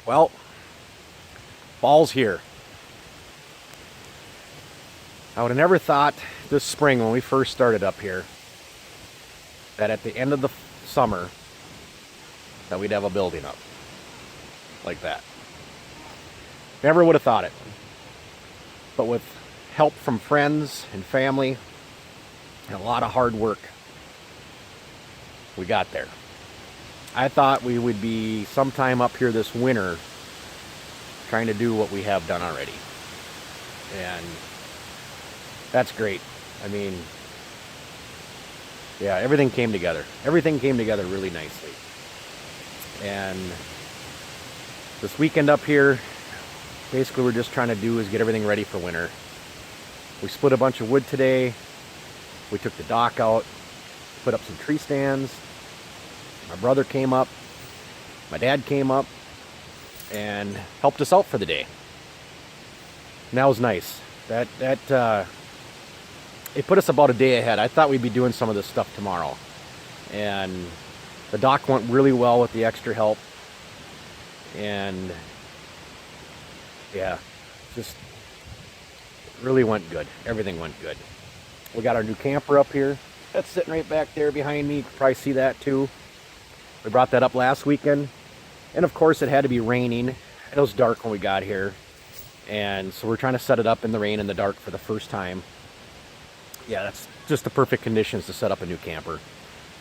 Well, fall's here. I would have never thought this spring when we first started up here that at the end of the summer that we'd have a building up like that. Never would have thought it. But with help from friends and family and a lot of hard work, we got there. I thought we would be sometime up here this winter trying to do what we have done already. And that's great. I mean, yeah, everything came together. Everything came together really nicely. And this weekend up here, basically we're just trying to do is get everything ready for winter. We split a bunch of wood today. We took the dock out, put up some tree stands. My brother came up, my dad came up, and helped us out for the day. And that was nice. It put us about a day ahead. I thought we'd be doing some of this stuff tomorrow. And the dock went really well with the extra help. And yeah, just really went good. Everything went good. We got our new camper up here. That's sitting right back there behind me. You can probably see that too. We brought that up last weekend. And of course it had to be raining. It was dark when we got here. And so we're trying to set it up in the rain and the dark for the first time. Yeah, that's just the perfect conditions to set up a new camper.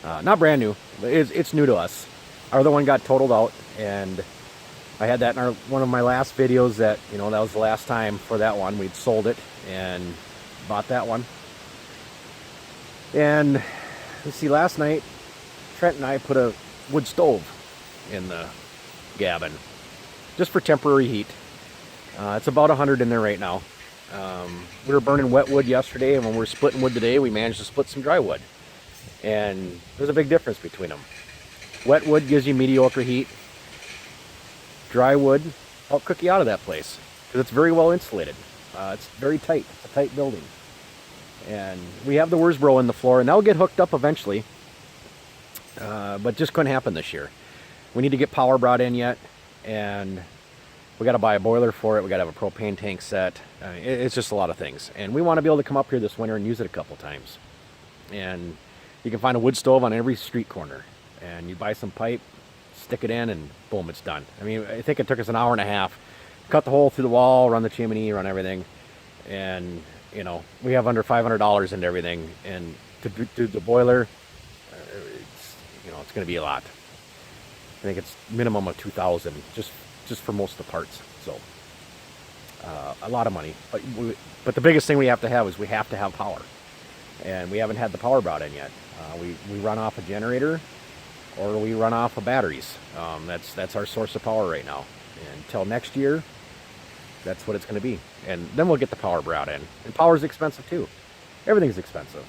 Not brand new, but it's new to us. Our other one got totaled out, and I had that in one of my last videos that, that was the last time for that one. We'd sold it and bought that one. And let's see, last night, Trent and I put a wood stove in the cabin just for temporary heat. It's about 100 in there right now. We were burning wet wood yesterday, and when we were splitting wood today, we managed to split some dry wood. And there's a big difference between them. Wet wood gives you mediocre heat. Dry wood will cook you out of that place because it's very well insulated. It's very tight. It's a tight building. And we have the Wurzbro in the floor, and that'll get hooked up eventually. But just couldn't happen this year. We need to get power brought in yet, and we got to buy a boiler for it. We got to have a propane tank set. It's just a lot of things. And we want to be able to come up here this winter and use it a couple times. And you can find a wood stove on every street corner. And you buy some pipe, stick it in, and boom, it's done. I mean, I think it took us an hour and a half. Cut the hole through the wall, run the chimney, run everything. And, we have under $500 into everything. And to do the boiler, it's going to be a lot. I think it's minimum of $2,000 just for most of the parts. So a lot of money. But the biggest thing we have to have is we have to have power. And we haven't had the power brought in yet. We run off a generator, or we run off of batteries. That's our source of power right now. And until next year, that's what it's going to be. And then we'll get the power brought in. And power's expensive too. Everything's expensive.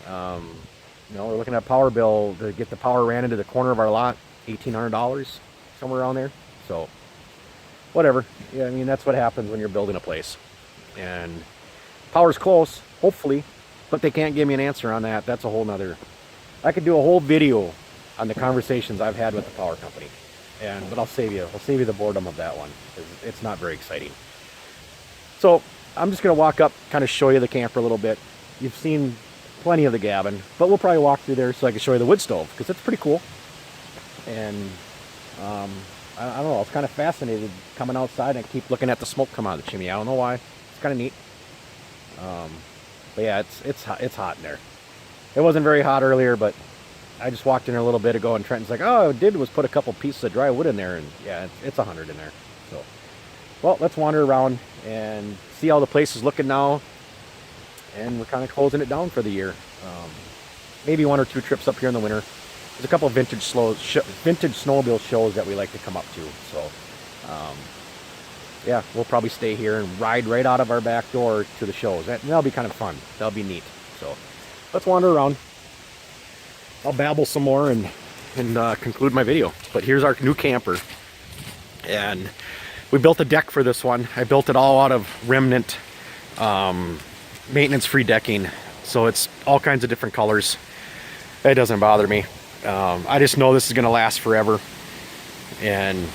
We're looking at a power bill to get the power ran into the corner of our lot, $1,800, somewhere around there. So, whatever. Yeah, I mean, that's what happens when you're building a place. And power's close, hopefully, but they can't give me an answer on that. That's a whole nother. I could do a whole video on the conversations I've had with the power company. But I'll save you the boredom of that one, because it's not very exciting. So I'm just going to walk up, kind of show you the camper a little bit. You've seen plenty of the cabin, but we'll probably walk through there so I can show you the wood stove, because it's pretty cool. And I don't know, I was kind of fascinated coming outside and keep looking at the smoke come out of the chimney. I don't know why. It's kind of neat. But yeah, it's hot in there. It wasn't very hot earlier, but I just walked in there a little bit ago, and Trenton's like, "Oh, I did was put a couple pieces of dry wood in there," and yeah, it's 100 in there. So, well, let's wander around and see how the place is looking now. And we're kind of closing it down for the year. Maybe one or two trips up here in the winter. There's a couple of vintage snowmobile shows that we like to come up to. So, yeah, we'll probably stay here and ride right out of our back door to the shows. That'll be kind of fun. That'll be neat. So, let's wander around. I'll babble some more and conclude my video. But here's our new camper. And we built a deck for this one. I built it all out of remnant maintenance-free decking. So it's all kinds of different colors. It doesn't bother me. I just know this is going to last forever. And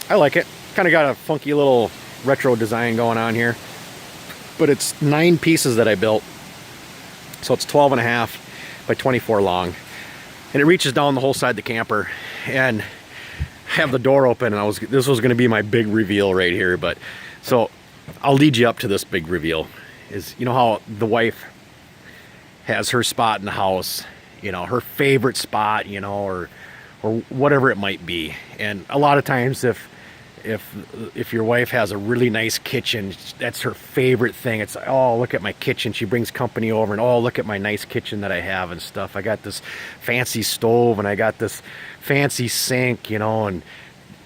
I like it. Kind of got a funky little retro design going on here. But it's 9 pieces that I built. So it's 12.5 by 24 long. And it reaches down the whole side of the camper. And I have the door open, and this was going to be my big reveal right here. But so I'll lead you up to this big reveal. Is, you know how the wife has her spot in the house, you know, her favorite spot, you know, or whatever it might be. And a lot of times if your wife has a really nice kitchen, that's her favorite thing. It's, oh, look at my kitchen. She brings company over, and oh, look at my nice kitchen that I have and stuff. I got this fancy stove, and I got this fancy sink, you know, and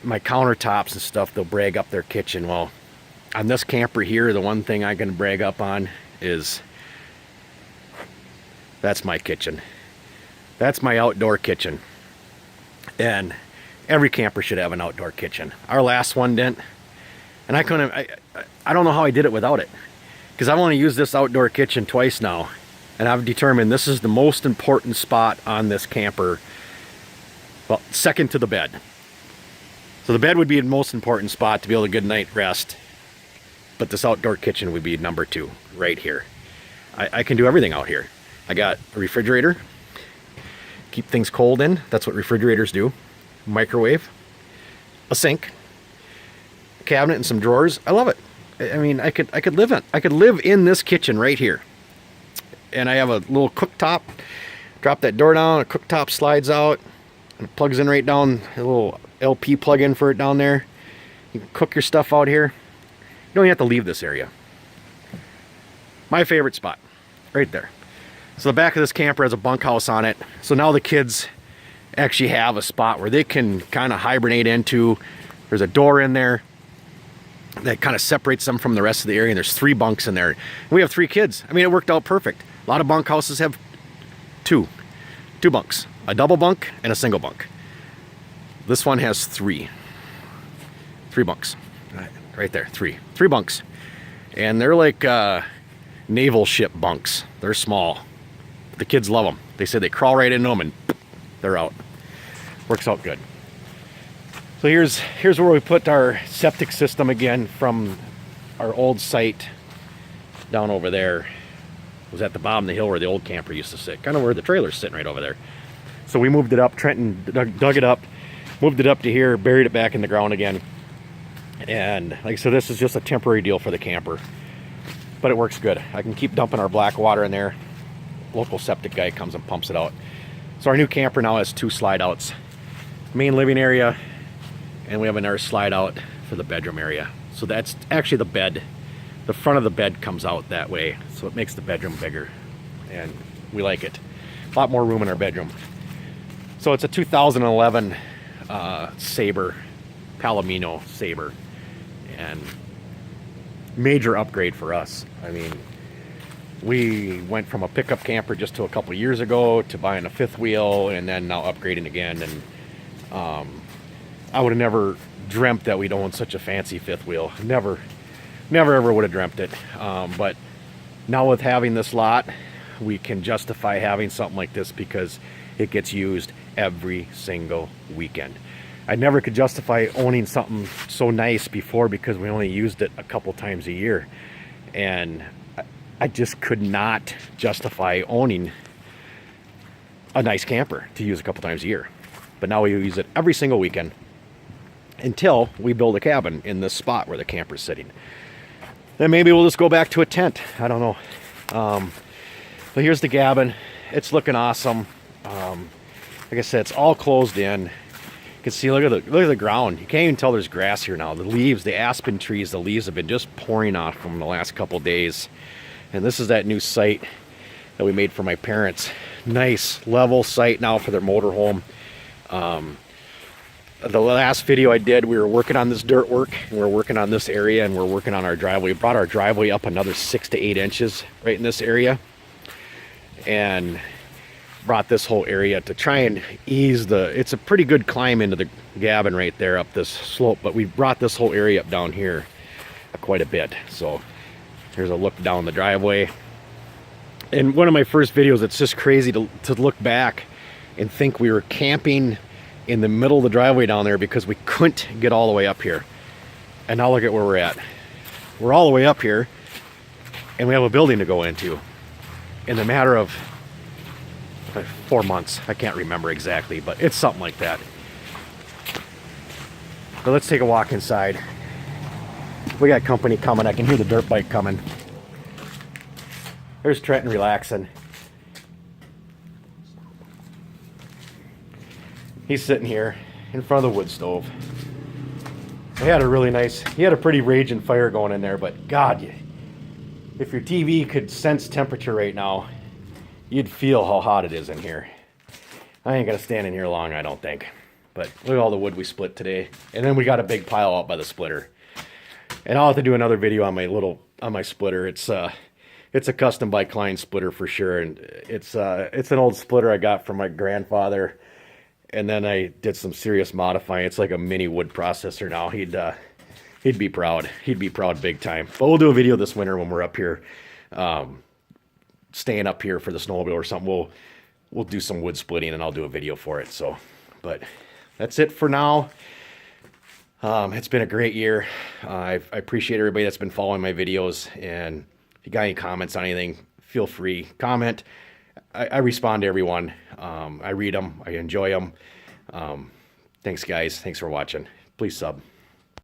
my countertops and stuff. They'll brag up their kitchen. Well, on this camper here, the one thing I can brag up on is that's my kitchen. That's my outdoor kitchen. And every camper should have an outdoor kitchen. Our last one didn't, and I don't know how I did it without it, because I've only used this outdoor kitchen twice now, and I've determined this is the most important spot on this camper. Well, second to the bed. So the bed would be the most important spot to be able to good night rest, but this outdoor kitchen would be number 2 right here. I can do everything out here. I got a refrigerator, keep things cold in. That's what refrigerators do. Microwave, a sink, a cabinet, and some drawers. I love it. I mean, I could live in this kitchen right here. And I have a little cooktop. Drop that door down, a cooktop slides out, and it plugs in right down. A little LP plug-in for it down there. You can cook your stuff out here. You don't even have to leave this area. My favorite spot, right there. So the back of this camper has a bunkhouse on it. So now the kids actually have a spot where they can kind of hibernate into. There's a door in there that kind of separates them from the rest of the area, and there's 3 bunks in there. We have 3 kids. I mean, it worked out perfect. A lot of bunkhouses have two bunks, a double bunk and a single bunk. This one has 3 bunks. Right there, 3 bunks. And they're like naval ship bunks. They're small. The kids love them. They say they crawl right into them and they're out. Works out good. So here's where we put our septic system again from our old site down over there. It was at the bottom of the hill where the old camper used to sit, kind of where the trailer's sitting right over there. So we moved it up. Trenton dug it up, moved it up to here, buried it back in the ground again. And like I said, this is just a temporary deal for the camper, but it works good. I can keep dumping our black water in there. Local septic guy comes and pumps it out. So our new camper now has 2 slide outs. Main living area, and we have another slide out for the bedroom area. So that's actually the bed. The front of the bed comes out that way, so it makes the bedroom bigger, and we like it. A lot more room in our bedroom. So it's a 2011 Sabre, Palomino Sabre, and major upgrade for us. I mean, we went from a pickup camper just to a couple years ago to buying a 5th wheel, and then now upgrading again. And I would have never dreamt that we'd own such a fancy 5th wheel. Never ever would have dreamt it. But now with having this lot, we can justify having something like this because it gets used every single weekend. I never could justify owning something so nice before because we only used it a couple times a year. And I just could not justify owning a nice camper to use a couple times a year. But now we use it every single weekend until we build a cabin in this spot where the camper's sitting. Then maybe we'll just go back to a tent. I don't know. But here's the cabin. It's looking awesome. Like I said, it's all closed in. You can see, look at the ground. You can't even tell there's grass here now. The leaves, the aspen trees, the leaves have been just pouring off from the last couple days. And this is that new site that we made for my parents. Nice level site now for their motorhome. The last video I did, we were working on this dirt work, and we're working on this area, and we're working on our driveway. We brought our driveway up another 6 to 8 inches right in this area, and brought this whole area to try and ease it's a pretty good climb into the cabin right there up this slope, but we brought this whole area up down here quite a bit. So here's a look down the driveway. In one of my first videos, it's just crazy to look back and think we were camping in the middle of the driveway down there because we couldn't get all the way up here. And now look at where we're at. We're all the way up here, and we have a building to go into in the matter of 4 months. I can't remember exactly, but it's something like that. But let's take a walk inside. We got company coming. I can hear the dirt bike coming. There's Trenton relaxing. He's sitting here in front of the wood stove. He had a pretty raging fire going in there, but God, if your TV could sense temperature right now, you'd feel how hot it is in here. I ain't gonna stand in here long, I don't think. But look at all the wood we split today. And then we got a big pile out by the splitter. And I'll have to do another video on my splitter. It's a custom by Klein splitter for sure, and it's an old splitter I got from my grandfather. And then I did some serious modifying. It's like a mini wood processor now. He'd be proud. He'd be proud big time. But we'll do a video this winter when we're up here, staying up here for the snowmobile or something. We'll do some wood splitting and I'll do a video for it. So, but that's it for now. It's been a great year. I appreciate everybody that's been following my videos. And if you got any comments on anything, feel free. Comment. I respond to everyone. I read them. I enjoy them. Thanks, guys. Thanks for watching. Please sub.